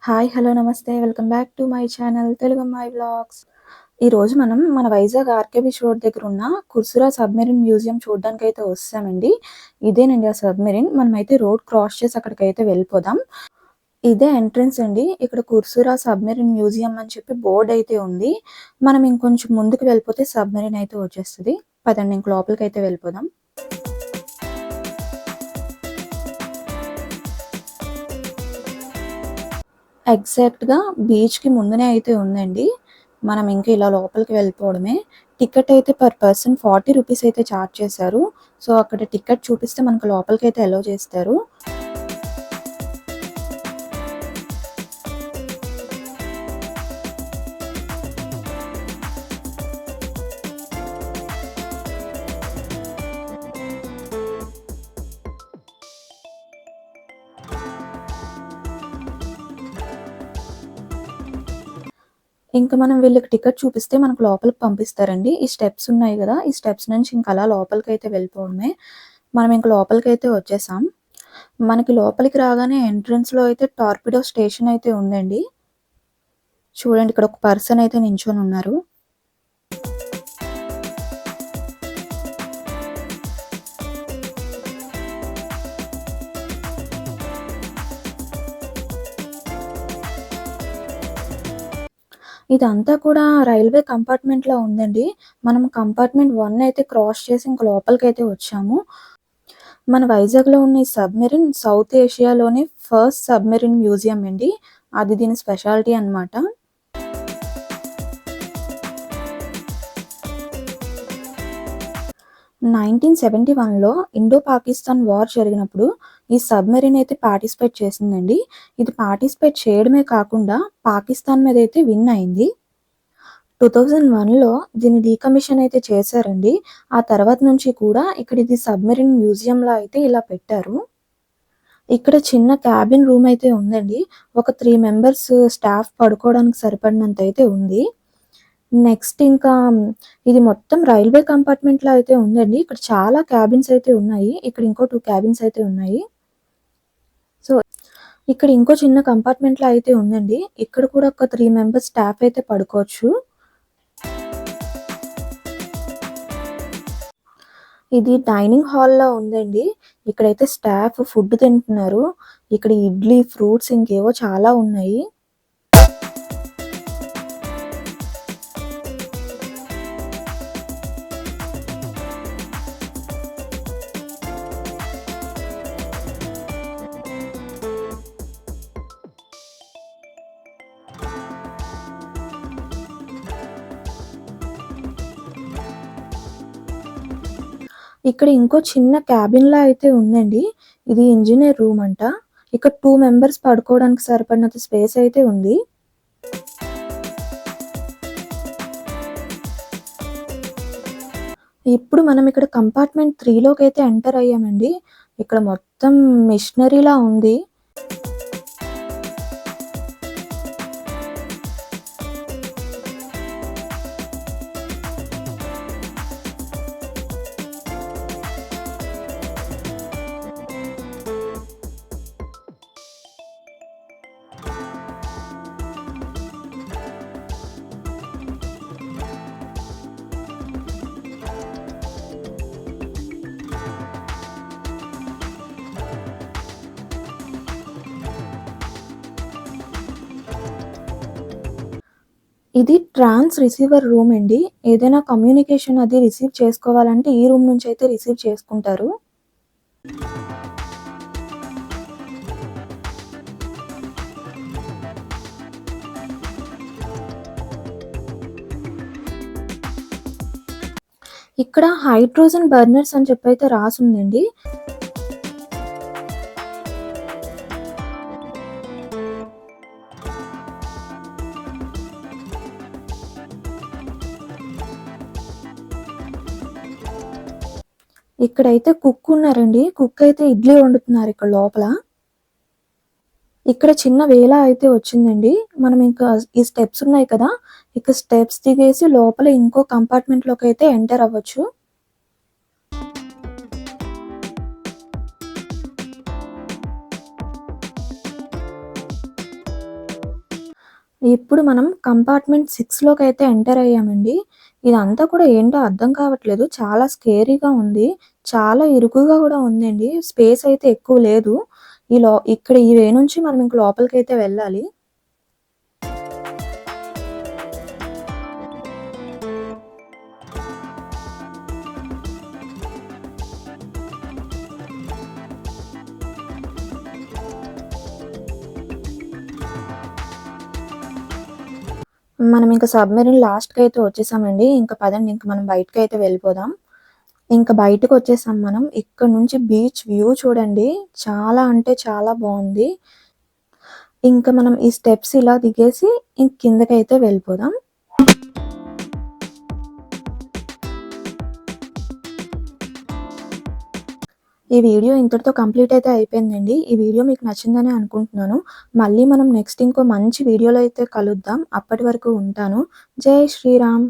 Hi! Hello! నమస్తే. Welcome back to my channel Telugammayi vlogs. ఈరోజు మనం మన వైజాగ్ ఆర్‌కే బీచ్ రోడ్ దగ్గరున్న కుర్సురా సబ్‌మెరైన్ మ్యూజియం చూడ్డానికైతే వస్తామండి. ఇదేనండి ఆ సబ్‌మెరైన్. మనమైతే రోడ్ క్రాస్ చేసి అక్కడికైతే వెళ్ళిపోదాం. ఇదే ఎంట్రన్స్ అండి. ఇక్కడ కుర్సురా సబ్‌మెరైన్ మ్యూజియం అని చెప్పి బోర్డయితే ఉంది. మనం ఇంకొంచెం ముందుకు వెళ్ళిపోతే సబ్‌మెరైన్ అయితే వచ్చేస్తది. పదండి ఇంక లోపలికైతే వెళ్ళిపోదాం. ఎగ్జాక్ట్‌గా బీచ్‌కి ముందునే అయితే ఉందండి. మనం ఇంక ఇలా లోపలికి వెళ్ళిపోవడమే. టికెట్ అయితే పర్ పర్సన్ రూ. 40 అయితే చార్జ్ చేశారు. సో, అక్కడ టికెట్ చూపిస్తే మనకు లోపలికైతే అలో చేస్తారు. ఇంక మనం వీళ్ళకి టికెట్ చూపిస్తే మనకు లోపలికి పంపిస్తారండి. ఈ స్టెప్స్ ఉన్నాయి గదా! ఈ స్టెప్స్ నుంచి ఇంక అలా లోపలికైతే వెళ్ళిపోవడమే. మనం ఇంక లోపలికైతే వచ్చేసాం. మనకి లోపలికి రాగానే ఎంట్రన్స్‌లో అయితే టార్పిడో స్టేషన్ అయితే ఉందండి. చూడండి ఇక్కడ ఒక పర్సన్ అయితే నించొనున్నారు. ఇదంతా కూడా రైల్వే కంపార్ట్మెంట్‌లా ఉందండి. మనం కంపార్ట్మెంట్ 1 అయితే క్రాస్ చేసి ఇంక లోపలికైతే వచ్చాము. మన వైజాగ్‌లో ఉన్న ఈ సబ్‌మెరైన్ సౌత్ ఏషియాలోనే ఫస్ట్ సబ్‌మెరైన్ మ్యూజియం అండి. అది దీని స్పెషాలిటీ అన్నమాట. 1971లో ఇండో పాకిస్తాన్ వార్ జరిగినప్పుడు ఈ సబ్‌మెరైన్ అయితే పార్టిసిపేట్ చేసిందండి. ఇది పార్టిసిపేట్ చేయడమే కాకుండా పాకిస్తాన్ మీదైతే విన్ అయింది. 2001లో దీన్ని డీకమిషన్ అయితే చేశారండి. ఆ తర్వాత నుంచి కూడా ఇక్కడ ఇది సబ్‌మెరైన్ మ్యూజియంలా అయితే ఇలా పెట్టారు. ఇక్కడ చిన్న క్యాబిన్ రూమ్ అయితే ఉందండి. ఒక 3 మెంబర్స్ స్టాఫ్ పడుకోవడానికి సరిపడినంత అయితే ఉంది. నెక్స్ట్ ఇంకా ఇది మొత్తం రైల్వే కంపార్ట్మెంట్‌లా అయితే ఉందండి. ఇక్కడ చాలా క్యాబిన్స్ అయితే ఉన్నాయి. ఇక్కడ ఇంకో 2 క్యాబిన్స్ అయితే ఉన్నాయి. సో, ఇక్కడ ఇంకో చిన్న కంపార్ట్మెంట్‌లా అయితే ఉందండి. ఇక్కడ కూడా ఒక 3 మెంబర్స్ స్టాఫ్ అయితే పడుకోవచ్చు. ఇది డైనింగ్ హాల్‌లా ఉందండి. ఇక్కడైతే స్టాఫ్ ఫుడ్ తింటున్నారు. ఇక్కడ ఇడ్లీ, ఫ్రూట్స్ ఇంకేవో చాలా ఉన్నాయి. ఇక్కడ ఇంకో చిన్న క్యాబిన్‌లా అయితే ఉందండి. ఇది ఇంజినీర్ రూమ్ అంట. ఇక్కడ 2 మెంబర్స్ పడుకోవడానికి సరిపడినంత స్పేస్ అయితే ఉంది. ఇప్పుడు మనం ఇక్కడ కంపార్ట్మెంట్ 3 లోకైతే ఎంటర్ అయ్యామండి. ఇక్కడ మొత్తం మిషనరీలా ఉంది. ఇది ట్రాన్స్ రిసీవర్ రూమ్ అండి. ఏదైనా కమ్యూనికేషన్ అది రిసీవ్ చేసుకోవాలంటే ఈ రూమ్ నుంచయితే రిసీవ్ చేసుకుంటారు. ఇక్కడ హైడ్రోజన్ బర్నర్స్ అని చెప్పైతే రాసుందండి. ఇక్కడైతే కుక్ ఉన్నారండి. కుక్ అయితే ఇడ్లీ వండుతున్నారు ఇక్కడ లోపల. ఇక్కడ చిన్న వేళ అయితే వచ్చిందండి. మనం ఇంకా ఈ స్టెప్స్ ఉన్నాయి కదా! ఇక స్టెప్స్ దిగేసి లోపల ఇంకో కంపార్ట్మెంట్‌లోకైతే ఎంటర్ అవ్వచ్చు. ఇప్పుడు మనం కంపార్ట్మెంట్ 6లోకైతే ఎంటర్ అయ్యామండి. ఇదంతా కూడా ఏంటో అర్థం కావట్లేదు. చాలా స్కేరీగా ఉంది. చాలా ఇరుకుగా గూడా ఉందండి. స్పేస్ అయితే ఎక్కువ లేదు. ఇక్కడ ఈ వే నుంచి మనం ఇంక లోపలికైతే వెళ్ళాలి. మనం ఇంక సబ్‌మెరైన్ లాస్ట్‌కైతే వచ్చేసామండి. ఇంక పదండి ఇంక మనం బయటికైతే వెళ్ళిపోదాం. ఇంక బయటకొచ్చేసాం మనం. ఇక్కడ నుంచి బీచ్ వ్యూ చూడండి. చాలా అంటే చాలా బావుంది. ఇంక మనం ఈ స్టెప్స్ ఇలా దిగేసి కిందకైతే వెళ్ళిపోదాం. ఈ వీడియో ఇంతటితో కంప్లీట్ అయితే అయిపోయిందండి. ఈ వీడియో మీకు నచ్చిందనే అనుకుంటున్నాను. మళ్ళీ మనం నెక్స్ట్ ఇంకో మంచి వీడియోలో అయితే కలుద్దాం. అప్పటి వరకు ఉంటాను. జై శ్రీరామ్.